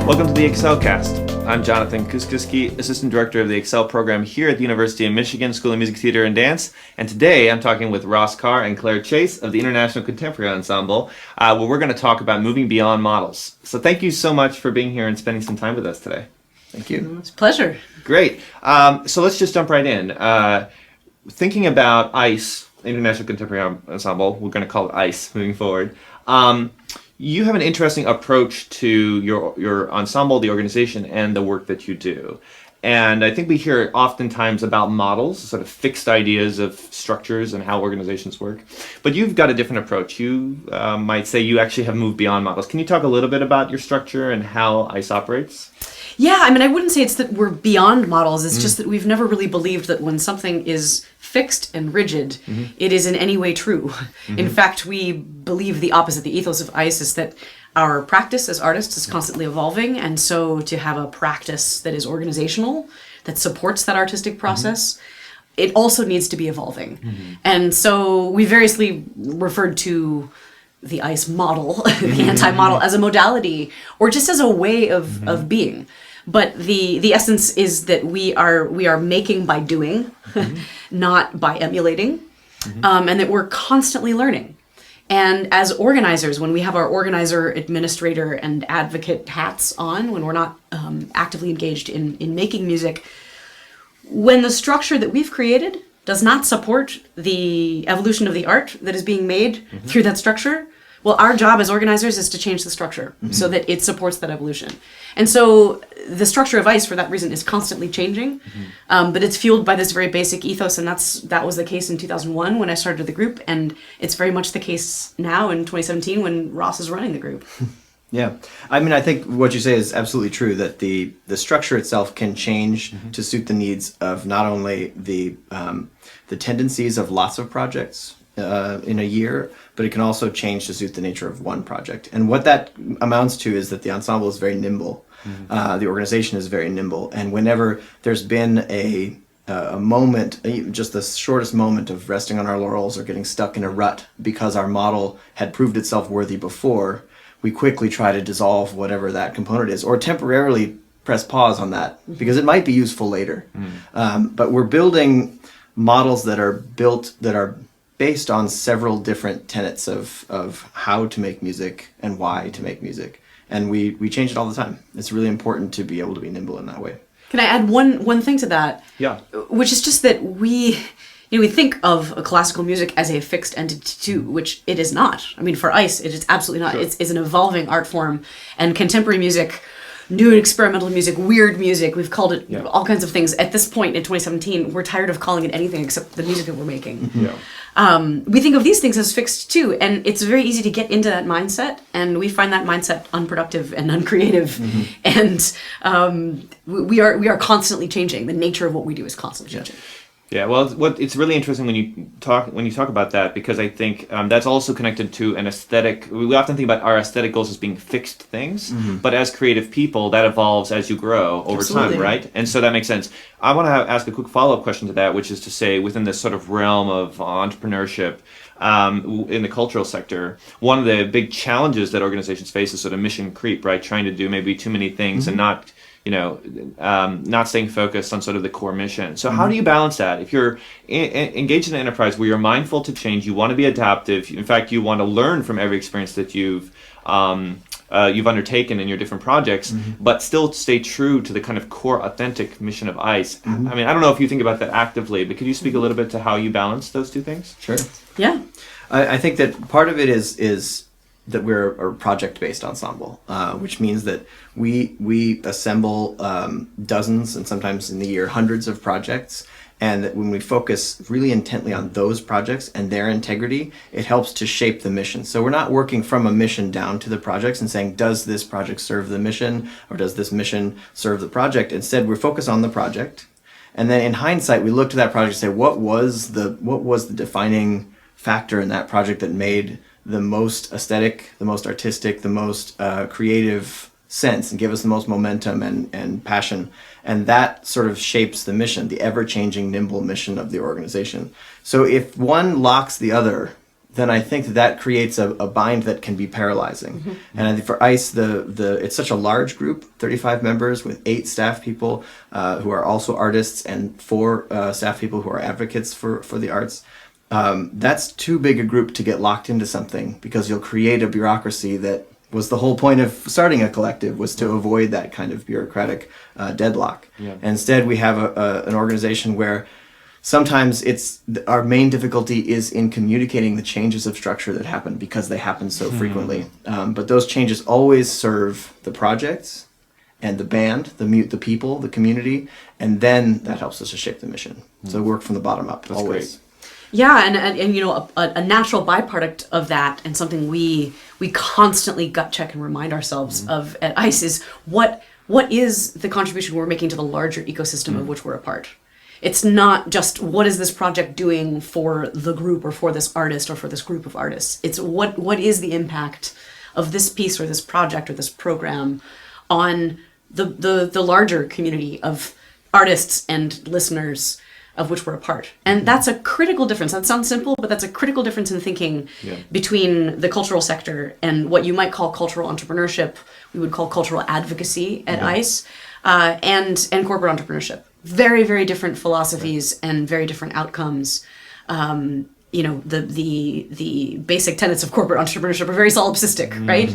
Welcome to the EXCELcast. I'm Jonathan Kuskiski, Assistant Director of the EXCEL program here at the University of Michigan School of Music, Theater, and Dance. And today I'm talking with Ross Karre and Claire Chase of the International Contemporary Ensemble, where we're going to talk about moving beyond models. So thank you so much for being here and spending some time with us today. Thank you. It's a pleasure. Great. So let's just jump right in. Thinking about ICE, International Contemporary Ensemble, we're going to call it ICE moving forward. You have an interesting approach to your ensemble, the organization, and the work that you do. And I think we hear oftentimes about models, sort of fixed ideas of structures and how organizations work. But you've got a different approach. You might say you actually have moved beyond models. Can you talk a little bit about your structure and how ICE operates? Yeah, I mean, I wouldn't say it's that we're beyond models. It's just that we've never really believed that when something is fixed and rigid, it is in any way true. In fact, we believe the opposite. The ethos of ICE is that our practice as artists is constantly evolving, and so to have a practice that is organizational, that supports that artistic process, it also needs to be evolving. And so we variously referred to the ICE model, the anti-model, as a modality or just as a way of being. But the essence is that we are making by doing, not by emulating, and that we're constantly learning. And as organizers, when we have our organizer, administrator, and advocate hats on, when we're not actively engaged in making music, when the structure that we've created does not support the evolution of the art that is being made through that structure, well, our job as organizers is to change the structure so that it supports that evolution. And so the structure of ICE, for that reason, is constantly changing, but it's fueled by this very basic ethos, and that was the case in 2001 when I started the group, and it's very much the case now in 2017 when Ross is running the group. Yeah, I mean, I think what you say is absolutely true, that the structure itself can change to suit the needs of not only the tendencies of lots of projects in a year, but it can also change to suit the nature of one project. And what that amounts to is that the ensemble is very nimble. The organization is very nimble. And whenever there's been a moment, just the shortest moment of resting on our laurels or getting stuck in a rut because our model had proved itself worthy before, we quickly try to dissolve whatever that component is, or temporarily press pause on that, because it might be useful later. But we're building models that are based on several different tenets of how to make music and why to make music. And we change it all the time. It's really important to be able to be nimble in that way. Can I add one thing to that? Yeah. Which is just that we think of classical music as a fixed entity too, which it is not. I mean, for ICE, it is absolutely not. Sure. It's an evolving art form, and contemporary music, new and experimental music, weird music, we've called it all kinds of things. At this point in 2017, we're tired of calling it anything except the music that we're making. We think of these things as fixed too, and it's very easy to get into that mindset, and we find that mindset unproductive and uncreative. And we are constantly changing. The nature of what we do is constantly changing. Yeah, well, it's really interesting when you talk about that, because I think that's also connected to an aesthetic. We often think about our aesthetic goals as being fixed things, but as creative people, that evolves as you grow over time, right? And so that makes sense. I want to ask a quick follow-up question to that, which is to say, within this sort of realm of entrepreneurship in the cultural sector, one of the big challenges that organizations face is sort of mission creep, right? Trying to do maybe too many things and not staying focused on sort of the core mission. So how do you balance that? If you're engaged in an enterprise where you're mindful to change, you want to be adaptive, in fact, you want to learn from every experience that you've undertaken in your different projects, but still stay true to the kind of core, authentic mission of ICE. I mean, I don't know if you think about that actively, but could you speak a little bit to how you balance those two things? Sure. Yeah. I think that part of it is that we're a project-based ensemble, which means that we assemble dozens and sometimes in the year hundreds of projects, and that when we focus really intently on those projects and their integrity, it helps to shape the mission. So we're not working from a mission down to the projects and saying, does this project serve the mission, or does this mission serve the project? Instead, we're focused on the project, and then in hindsight, we look to that project and say, what was the defining factor in that project that made the most aesthetic, the most artistic, the most creative sense, and give us the most momentum and passion. And that sort of shapes the mission, the ever-changing, nimble mission of the organization. So if one locks the other, then I think that creates a bind that can be paralyzing. And I think for ICE, it's such a large group, 35 members with 8 staff people who are also artists and 4 staff people who are advocates for the arts. That's too big a group to get locked into something, because you'll create a bureaucracy that was the whole point of starting a collective, was to avoid that kind of bureaucratic deadlock. And instead, we have an organization where sometimes our main difficulty is in communicating the changes of structure that happen, because they happen so frequently. But those changes always serve the projects and the band, the people, the community, and then that helps us to shape the mission. So work from the bottom up. That's always. Great. Yeah, and you know, a natural byproduct of that, and something we constantly gut check and remind ourselves of at ICE, is what is the contribution we're making to the larger ecosystem of which we're a part. It's not just what is this project doing for the group or for this artist or for this group of artists. It's what is the impact of this piece or this project or this program on the larger community of artists and listeners of which we're a part. And that's a critical difference. That sounds simple, but that's a critical difference in thinking between the cultural sector and what you might call cultural entrepreneurship, we would call cultural advocacy at ICE, and corporate entrepreneurship. Very, very different philosophies and very different outcomes. You know, the basic tenets of corporate entrepreneurship are very solipsistic, right?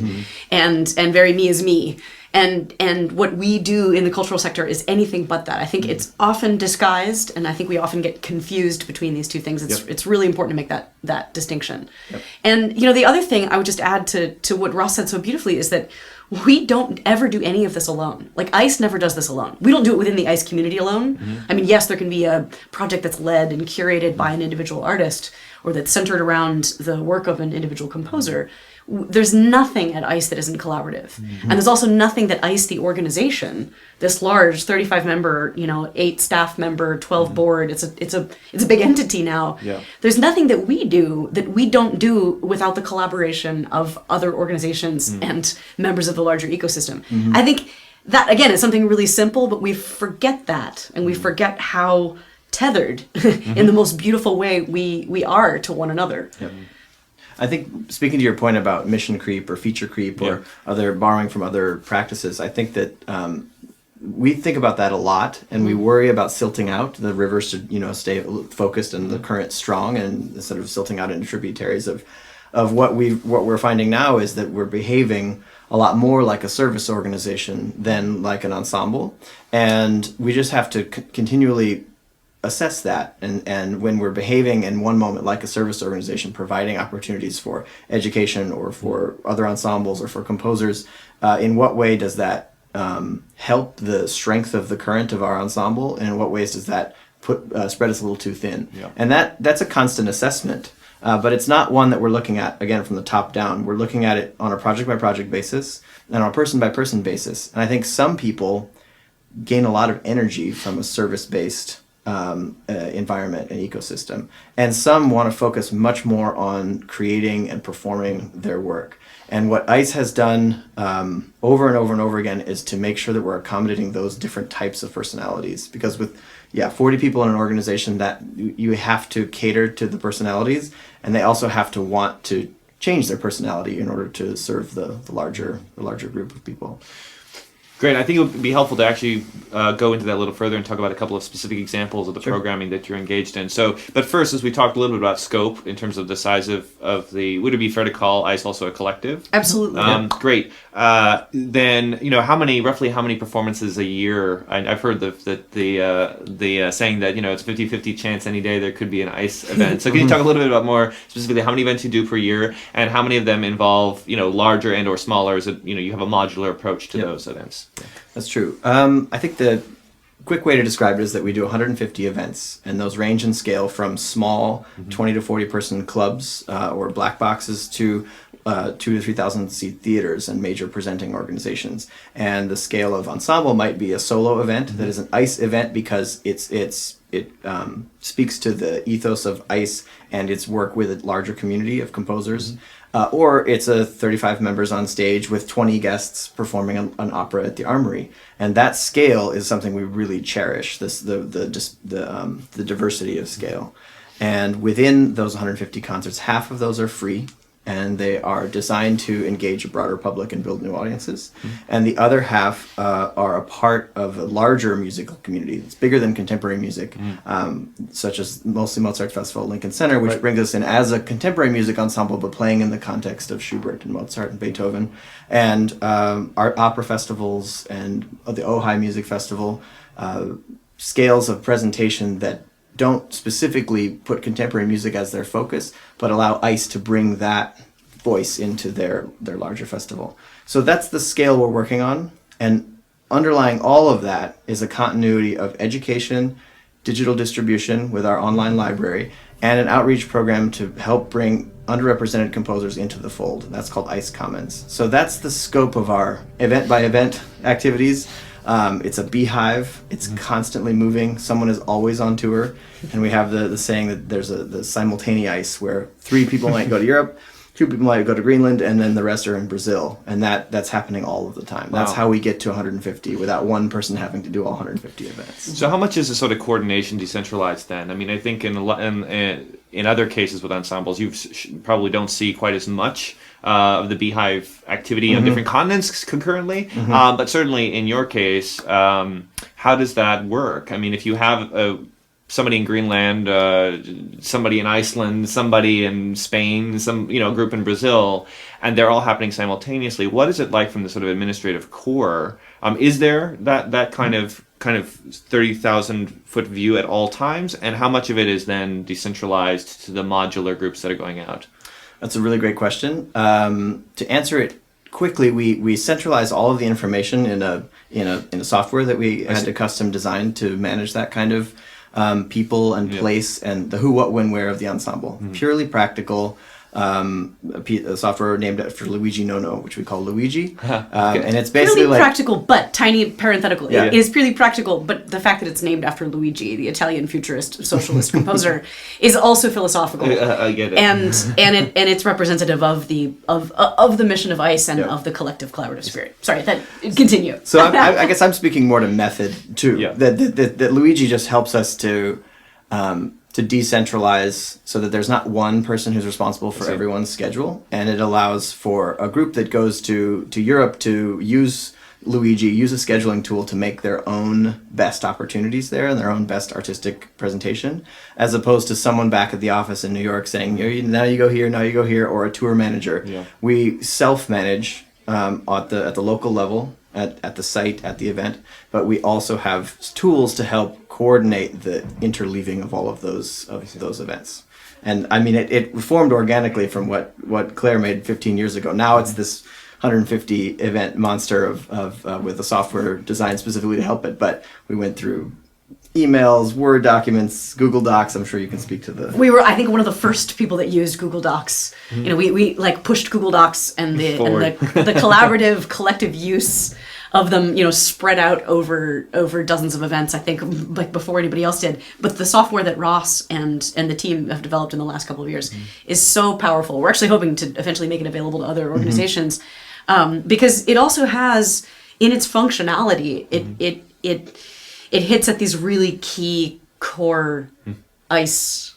And very me is me. And what we do in the cultural sector is anything but that. I think it's often disguised, and I think we often get confused between these two things. It's really important to make that distinction. And you know, the other thing I would just add to what Ross said so beautifully is that we don't ever do any of this alone. Like, ICE never does this alone. We don't do it within the ICE community alone. I mean, yes, there can be a project that's led and curated by an individual artist, or that's centered around the work of an individual composer. There's nothing at ICE that isn't collaborative. And there's also nothing that ICE, the organization, this large 35 member, you know, 8 staff member, 12 board, it's a big entity now. There's nothing that we do that we don't do without the collaboration of other organizations and members of the larger ecosystem. I think that, again, is something really simple, but we forget that, and we forget how tethered in the most beautiful way we are to one another. I think, speaking to your point about mission creep or feature creep or other borrowing from other practices, I think that we think about that a lot, and we worry about silting out. The rivers should, you know, stay focused and the current strong, and instead of silting out into tributaries of what we're finding now is that we're behaving a lot more like a service organization than like an ensemble, and we just have to continually assess that, and when we're behaving in one moment like a service organization, providing opportunities for education or for other ensembles or for composers, in what way does that help the strength of the current of our ensemble, and in what ways does that spread us a little too thin? And that's a constant assessment, but it's not one that we're looking at, again, from the top down. We're looking at it on a project by project basis and on a person by person basis. And I think some people gain a lot of energy from a service-based environment and ecosystem, and some want to focus much more on creating and performing their work. And what ICE has done over and over and over again is to make sure that we're accommodating those different types of personalities, because with 40 people in an organization, that you have to cater to the personalities, and they also have to want to change their personality in order to serve the larger group of people. Great. I think it would be helpful to actually go into that a little further and talk about a couple of specific examples of the programming that you're engaged in. So, but first, as we talked a little bit about scope in terms of the size of the, would it be fair to call ICE also a collective? Absolutely. Great. Then, you know, roughly how many performances a year? I've heard the saying that, you know, it's 50-50 chance any day there could be an ICE event. So can you talk a little bit about more specifically how many events you do per year, and how many of them involve, you know, larger and or smaller? Is it, you know, you have a modular approach to those events? That's true. I think the quick way to describe it is that we do 150 events, and those range in scale from small 20 to 40 person clubs or black boxes to 2,000 to 3,000 seat theaters and major presenting organizations. And the scale of ensemble might be a solo event that is an ICE event because it speaks to the ethos of ICE and its work with a larger community of composers. Or it's a 35 members on stage with 20 guests performing an opera at the Armory, and that scale is something we really cherish. The diversity of scale, And within those 150 concerts, half of those are free, and they are designed to engage a broader public and build new audiences. And the other half are a part of a larger musical community that's bigger than contemporary music, such as mostly Mozart Festival at Lincoln Center, which brings us in as a contemporary music ensemble, but playing in the context of Schubert and Mozart and Beethoven. And art opera festivals and the Ojai Music Festival, scales of presentation that don't specifically put contemporary music as their focus, but allow ICE to bring that voice into their larger festival. So that's the scale we're working on. And underlying all of that is a continuity of education, digital distribution with our online library, and an outreach program to help bring underrepresented composers into the fold. That's called ICE Commons. So that's the scope of our event-by-event activities. It's a beehive. It's constantly moving. Someone is always on tour. And we have the saying that there's the simultaneous, where 3 people might go to Europe, 2 people might go to Greenland, and then the rest are in Brazil. And that's happening all of the time. That's how we get to 150 without one person having to do all 150 events. So how much is the sort of coordination decentralized then? I mean, I think in other cases with ensembles, you probably don't see quite as much of the beehive activity on different continents concurrently. But certainly in your case, how does that work? I mean, if you have somebody in Greenland, somebody in Iceland, somebody in Spain, some group in Brazil, and they're all happening simultaneously, what is it like from the sort of administrative core? Is there that kind of 30,000 foot view at all times, and how much of it is then decentralized to the modular groups that are going out? That's a really great question. To answer it quickly, we centralize all of the information in a software that we had to custom design to manage that kind of people and place and the who, what, when, where of the ensemble. Purely practical. A software named after Luigi Nono, which we call Luigi. And it's basically purely practical, but tiny parenthetical. It is purely practical, but the fact that it's named after Luigi, the Italian futurist socialist composer, is also philosophical. I get it. And it's representative of the mission of ICE and of the collective collaborative spirit. Sorry, continue. So I guess I'm speaking more to method too. Yeah. That Luigi just helps us to decentralize so that there's not one person who's responsible for everyone's schedule, and it allows for a group that goes to Europe to use a scheduling tool to make their own best opportunities there and their own best artistic presentation, as opposed to someone back at the office in New York saying, now you go here, or a tour manager. Yeah. We self-manage at the local level, at the site, at the event, but we also have tools to help coordinate the interleaving of all of those events. And I mean, it formed organically from what Claire made 15 years ago. Now it's this 150 event monster of with a software designed specifically to help it. But we went through emails, Word documents, Google Docs. I'm sure you can speak to the... We were, I think, one of the first people that used Google Docs. We like pushed Google Docs and the collaborative collective use of them, spread out over dozens of events, I think, like before anybody else did. But the software that Ross and the team have developed in the last couple of years is so powerful. We're actually hoping to eventually make it available to other organizations because it also has, in its functionality, it hits at these really key core ICE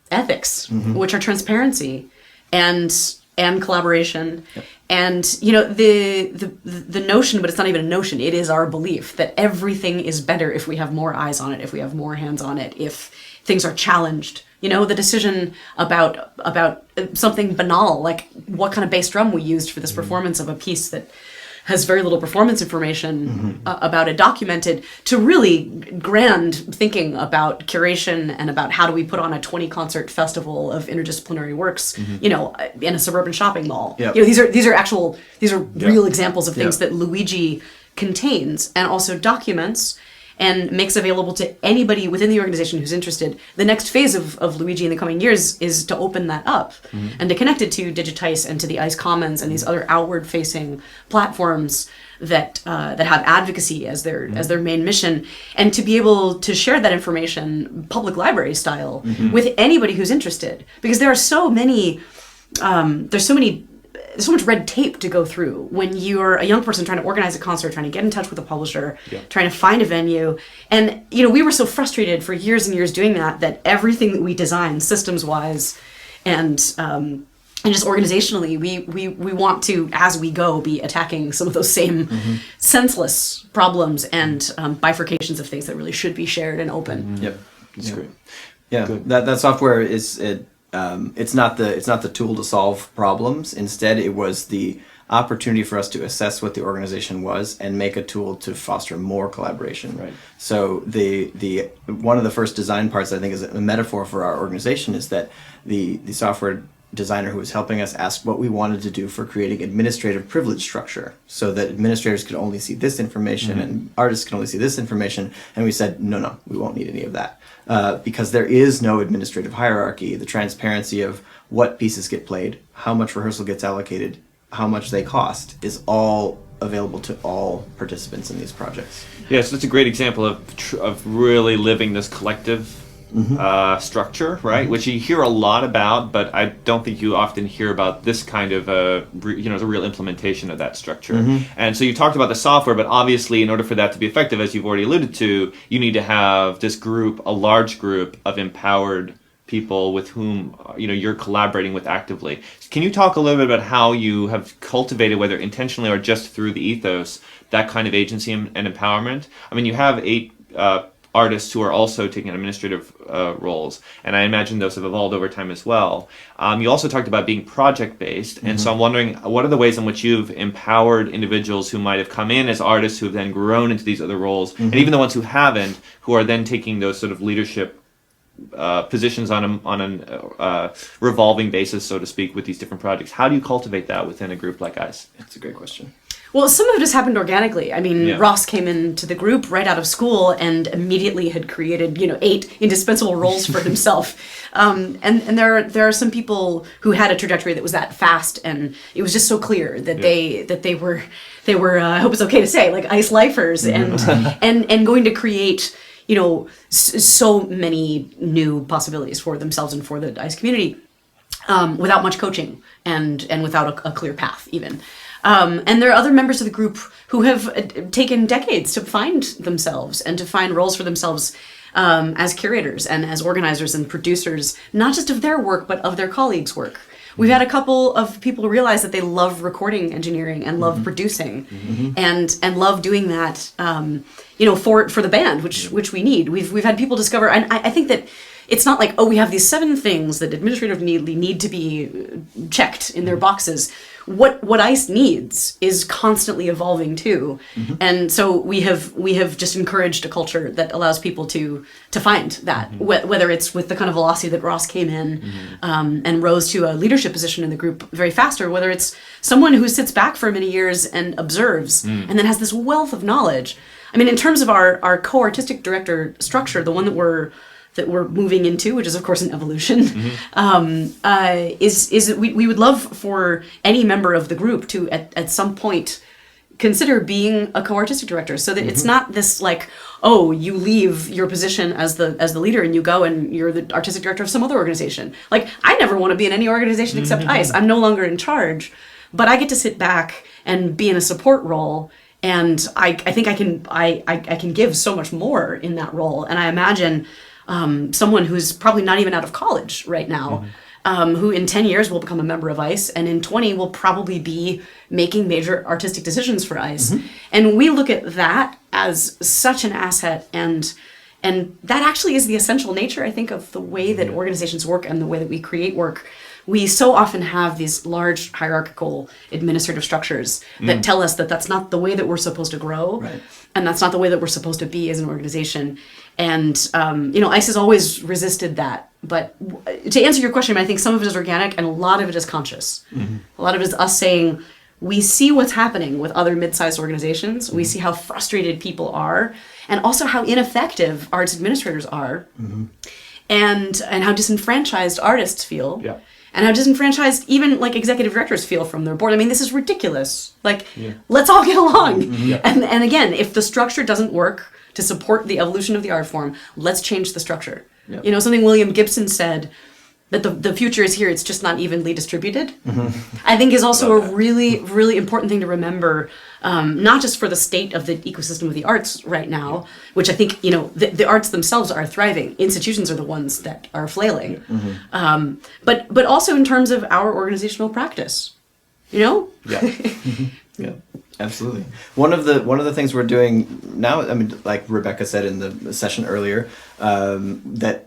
ethics, which are transparency and collaboration. Yep. And the notion, but it's not even a notion, it is our belief that everything is better if we have more eyes on it, if we have more hands on it, if things are challenged. The decision about something banal, like what kind of bass drum we used for this performance of a piece that has very little performance information about it documented, to really grand thinking about curation and about how do we put on a 20 concert festival of interdisciplinary works, in a suburban shopping mall. Yep. These are real examples of things that Luigi contains and also documents and makes available to anybody within the organization who's interested. The next phase of Luigi in the coming years is to open that up and to connect it to Digitice and to the ICE Commons and these other outward-facing platforms that have advocacy as their main mission, and to be able to share that information public library style with anybody who's interested. Because there are so many there's so much red tape to go through when you're a young person trying to organize a concert, trying to get in touch with a publisher, trying to find a venue. And, we were so frustrated for years and years doing that everything that we designed systems-wise and just organizationally, we want to, as we go, be attacking some of those same senseless problems and bifurcations of things that really should be shared and open. Yep, That's great. Yeah, Good. that software it's not the tool to solve problems. Instead, it was the opportunity for us to assess what the organization was and make a tool to foster more collaboration. Right. So the one of the first design parts, I think, is a metaphor for our organization, is that the software designer who was helping us asked what we wanted to do for creating administrative privilege structure, so that administrators could only see this information and artists can only see this information. And we said, no, we won't need any of that, because there is no administrative hierarchy. The transparency of what pieces get played, how much rehearsal gets allocated, how much they cost, is all available to all participants in these projects. Yes, that's a great example of really living this collective structure, right? Which you hear a lot about, but I don't think you often hear about this kind of the real implementation of that structure. And so you talked about the software, but obviously in order for that to be effective, as you've already alluded to, you need to have this group, a large group of empowered people with whom you're collaborating with actively. Can you talk a little bit about how you have cultivated, whether intentionally or just through the ethos, that kind of agency and empowerment? I mean, you have 8 artists who are also taking administrative roles, and I imagine those have evolved over time as well. You also talked about being project-based, and so I'm wondering, what are the ways in which you've empowered individuals who might have come in as artists who have then grown into these other roles, and even the ones who haven't, who are then taking those sort of leadership positions on a revolving basis, so to speak, with these different projects? How do you cultivate that within a group like ICE? That's a great question. Well, some of it just happened organically. I mean, Ross came into the group right out of school and immediately had created, 8 indispensable roles for himself. And there are some people who had a trajectory that was that fast, and it was just so clear that they were I hope it's okay to say, like, ICE lifers and going to create so many new possibilities for themselves and for the ICE community without much coaching and without a clear path even. And there are other members of the group who have taken decades to find themselves and to find roles for themselves as curators and as organizers and producers, not just of their work, but of their colleagues' work. We've had a couple of people realize that they love recording engineering and love producing and love doing that, for the band, which we need. We've had people discover, and I think that it's not like, we have these 7 things that administratively need to be checked in their boxes. What ICE needs is constantly evolving too, and so we have just encouraged a culture that allows people to find that, whether it's with the kind of velocity that Ross came in and rose to a leadership position in the group very fast, or whether it's someone who sits back for many years and observes and then has this wealth of knowledge. I mean, in terms of our co-artistic director structure, the one that we're moving into, which is of course an evolution, is that we would love for any member of the group to at some point consider being a co-artistic director, so that it's not this like, you leave your position as the leader and you go and you're the artistic director of some other organization. Like, I never want to be in any organization except ICE. I'm no longer in charge, but I get to sit back and be in a support role. And I think I can give so much more in that role. And I imagine someone who's probably not even out of college right now, who in 10 years will become a member of ICE, and in 20 will probably be making major artistic decisions for ICE. And we look at that as such an asset, and that actually is the essential nature, I think, of the way that organizations work and the way that we create work. We so often have these large hierarchical administrative structures that tell us that that's not the way that we're supposed to grow, and that's not the way that we're supposed to be as an organization. And ICE has always resisted that. But to answer your question, I think some of it is organic and a lot of it is conscious. A lot of it is us saying, we see what's happening with other mid-sized organizations. We see how frustrated people are, and also how ineffective arts administrators are, and how disenfranchised artists feel. And how disenfranchised even like executive directors feel from their board. I mean, this is ridiculous. Like, let's all get along. And again, if the structure doesn't work to support the evolution of the art form, let's change the structure. Something William Gibson said that the future is here, it's just not evenly distributed, I think is also a really, really important thing to remember, not just for the state of the ecosystem of the arts right now, which I think, the arts themselves are thriving. Institutions are the ones that are flailing. But also in terms of our organizational practice, Yeah. Yeah, absolutely. One of the things we're doing now, I mean, like Rebecca said in the session earlier, that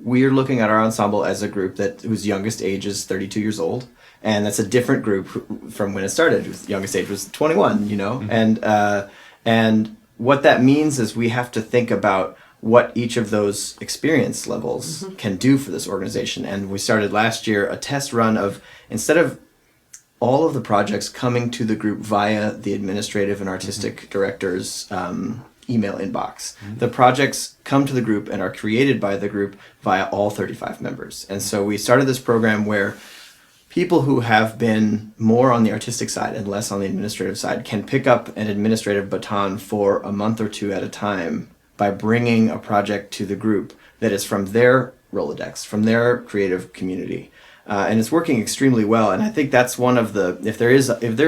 we are looking at our ensemble as a group whose youngest age is 32 years old, and that's a different group from when it started. Whose youngest age was 21, and what that means is we have to think about what each of those experience levels can do for this organization. And we started last year a test run of, instead of all of the projects coming to the group via the administrative and artistic director's email inbox, the projects come to the group and are created by the group via all 35 members. And so we started this program where people who have been more on the artistic side and less on the administrative side can pick up an administrative baton for a month or two at a time by bringing a project to the group that is from their Rolodex, from their creative community. And it's working extremely well. And I think that's one of the, if there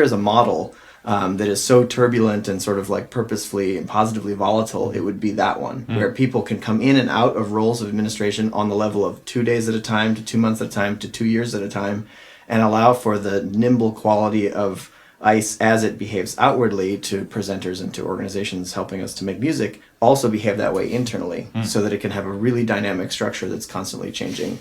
is a model that is so turbulent and sort of like purposefully and positively volatile, it would be that one, where people can come in and out of roles of administration on the level of 2 days at a time to 2 months at a time to 2 years at a time, and allow for the nimble quality of ICE as it behaves outwardly to presenters and to organizations helping us to make music, also behave that way internally, so that it can have a really dynamic structure that's constantly changing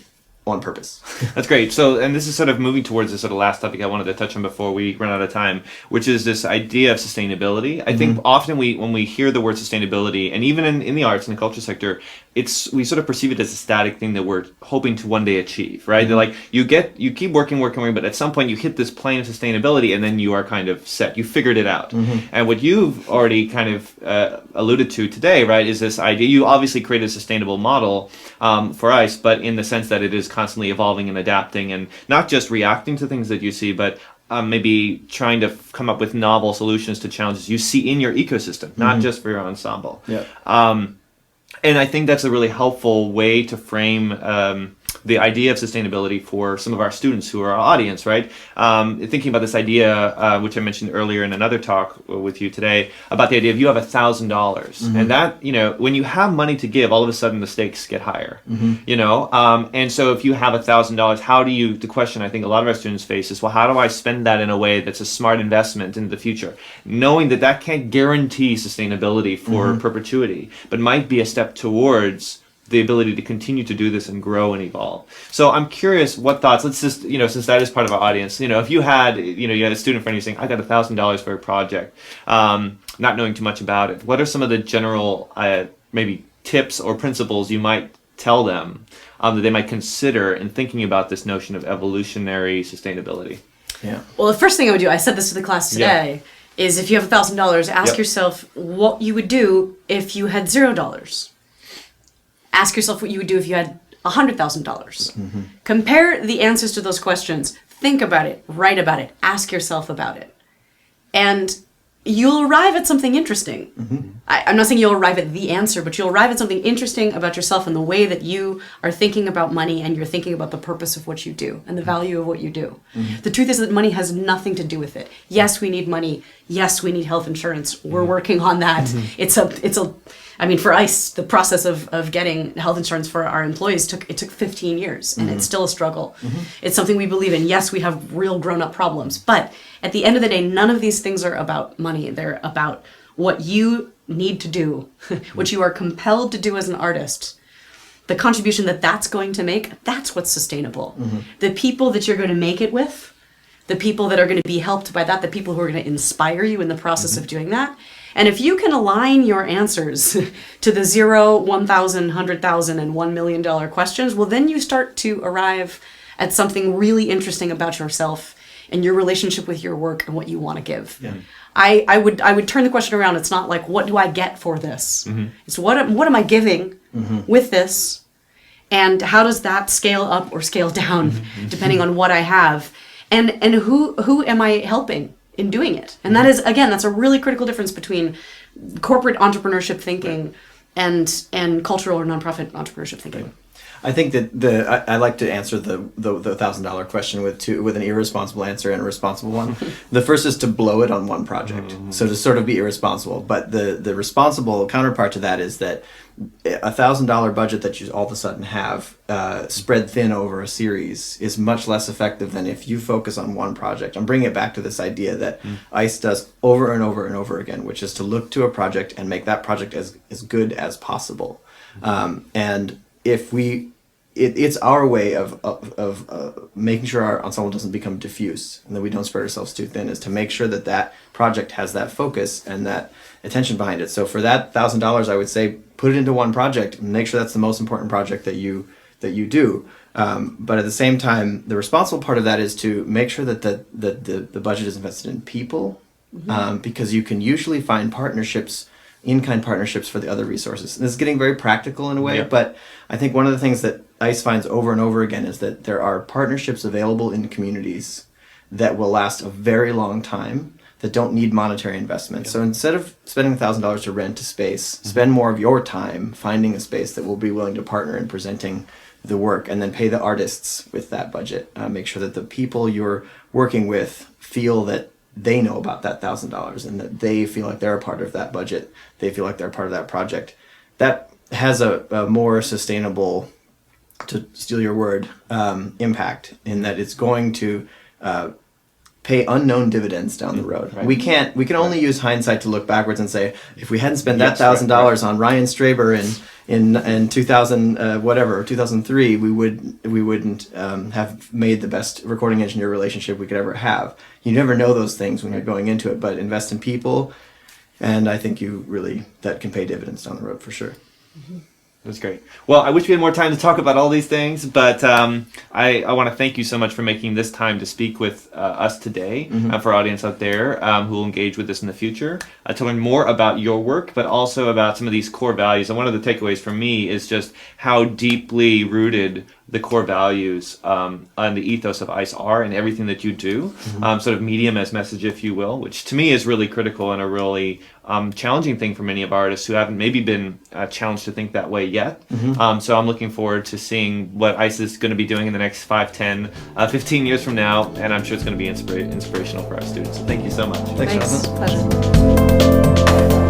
on purpose. That's great. So, and this is sort of moving towards the sort of last topic I wanted to touch on before we run out of time, which is this idea of sustainability. I think often when we hear the word sustainability, and even in the arts and the culture sector, we sort of perceive it as a static thing that we're hoping to one day achieve, right? They're like, you keep working, but at some point you hit this plane of sustainability and then you are kind of set. You figured it out. And what you've already kind of alluded to today, right, is this idea. You obviously created a sustainable model for ICE, but in the sense that it is constantly evolving and adapting and not just reacting to things that you see, but maybe trying to come up with novel solutions to challenges you see in your ecosystem, not just for your ensemble. And I think that's a really helpful way to frame the idea of sustainability for some of our students who are our audience, right? Thinking about this idea, which I mentioned earlier in another talk with you today, about the idea of you have $1,000. And that, when you have money to give, all of a sudden the stakes get higher, and so if you have $1,000, the question I think a lot of our students face is, well, how do I spend that in a way that's a smart investment into the future? Knowing that can't guarantee sustainability for perpetuity, but might be a step towards the ability to continue to do this and grow and evolve. So I'm curious, what thoughts, let's just, since that is part of our audience, if you had, you had a student in front of you saying, I got $1,000 for a project, not knowing too much about it, what are some of the general, maybe tips or principles you might tell them that they might consider in thinking about this notion of evolutionary sustainability? Yeah. Well, the first thing I would do, I said this to the class today, is if you have $1,000, ask yourself what you would do if you had $0. Ask yourself what you would do if you had $100,000. Compare the answers to those questions. Think about it. Write about it. Ask yourself about it. And you'll arrive at something interesting. I'm not saying you'll arrive at the answer, but you'll arrive at something interesting about yourself and the way that you are thinking about money, and you're thinking about the purpose of what you do and the value of what you do. The truth is that money has nothing to do with it. Yes, we need money. Yes, we need health insurance. We're working on that. I mean, for ICE, the process of getting health insurance for our employees took 15 years, and it's still a struggle. It's something we believe in. Yes, we have real grown-up problems, but at the end of the day, none of these things are about money. They're about what you need to do, what you are compelled to do as an artist. The contribution that's going to make, that's what's sustainable. The people that you're going to make it with, the people that are going to be helped by that, the people who are going to inspire you in the process of doing that. And if you can align your answers to the 0, 1,000, 100,000, and $1 million questions, well, then you start to arrive at something really interesting about yourself and your relationship with your work and what you want to give. I would turn the question around. It's not like, what do I get for this? It's what am I giving with this? And how does that scale up or scale down depending on what I have? And who am I helping in doing it? And that is, again, that's a really critical difference between corporate entrepreneurship thinking and cultural or nonprofit entrepreneurship thinking. I think that I like to answer the $1,000 question with an irresponsible answer and a responsible one. The first is to blow it on one project, so to sort of be irresponsible. But the responsible counterpart to that is that $1,000 budget that you all of a sudden have spread thin over a series is much less effective than if you focus on one project. I'm bringing it back to this idea that ICE does over and over and over again, which is to look to a project and make that project as good as possible. And if it's our way of making sure our ensemble doesn't become diffuse and that we don't spread ourselves too thin, is to make sure that that project has that focus and that attention behind it. So for that $1,000, I would say put it into one project and make sure that's the most important project that you do. But at the same time, the responsible part of that is to make sure that the budget is invested in people, because you can usually find partnerships, in-kind partnerships for the other resources. And this is getting very practical in a way, but I think one of the things that ICE finds over and over again is that there are partnerships available in communities that will last a very long time, that don't need monetary investment. So instead of spending $1,000 to rent a space, spend more of your time finding a space that will be willing to partner in presenting the work, and then pay the artists with that budget. Make sure that the people you're working with feel that they know about that $1,000 and that they feel like they're a part of that budget. They feel like they're part of that project. That has a more sustainable, to steal your word, impact, in that it's going to pay unknown dividends down the road. Right. We can only use hindsight to look backwards and say, if we hadn't spent that $1,000 on Ryan Straber in 2003, we wouldn't have made the best recording engineer relationship we could ever have. You never know those things when you're going into it, but invest in people, and I think that can pay dividends down the road for sure. That's great. Well, I wish we had more time to talk about all these things, but I want to thank you so much for making this time to speak with us today, for our audience out there who will engage with this in the future, to learn more about your work, but also about some of these core values. And one of the takeaways for me is just how deeply rooted the core values and the ethos of ICE are in everything that you do, sort of medium as message, if you will, which to me is really critical and a really challenging thing for many of our artists who haven't maybe been challenged to think that way yet. So I'm looking forward to seeing what ICE is going to be doing in the next 5, 10, 15 years from now, and I'm sure it's going to be inspirational for our students. So thank you so much. Thanks. Pleasure.